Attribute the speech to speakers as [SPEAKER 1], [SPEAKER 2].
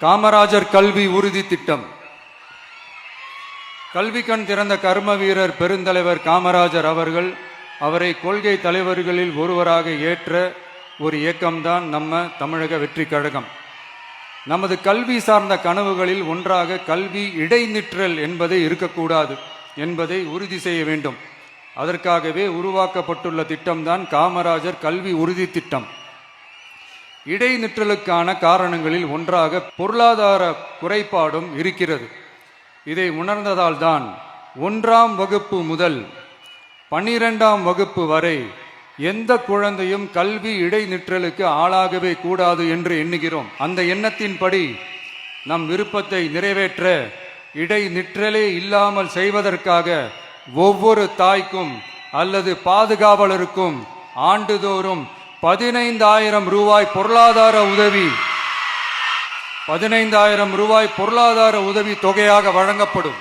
[SPEAKER 1] காமராஜர் கல்வி உறுதி திட்டம். கல்வி கண் திறந்த கர்ம வீரர் பெருந்தலைவர் காமராஜர் அவர்கள் அவரை கொள்கை தலைவர்களில் ஒருவராக ஏற்ற ஒரு இயக்கம்தான் நம்ம தமிழக வெற்றி கழகம். நமது கல்வி சார்ந்த கனவுகளில் ஒன்றாக கல்வி இடைநிற்றல் என்பதை இருக்கக்கூடாது என்பதை உறுதி செய்ய வேண்டும். அதற்காகவே உருவாக்கப்பட்டுள்ள திட்டம்தான் காமராஜர் கல்வி உறுதி திட்டம். இடைநிற்றலுக்கான காரணங்களில் ஒன்றாக பொருளாதார குறைபாடும் இருக்கிறது. இதை உணர்ந்ததால் தான் 1ஆம் வகுப்பு முதல் 12ஆம் வகுப்பு வரை எந்த குழந்தையும் கல்வி இடைநிற்றலுக்கு ஆளாகவே கூடாது என்று எண்ணுகிறோம். அந்த எண்ணத்தின்படி நம் விருப்பத்தை நிறைவேற்ற இடைநிற்றலே இல்லாமல் செய்வதற்காக ஒவ்வொரு தாய்க்கும் அல்லது பாதுகாவலருக்கும் ஆண்டுதோறும் 15,000 ரூபாய் பொருளாதார உதவி 15,000 ரூபாய் பொருளாதார உதவி தொகையாக வழங்கப்படும்.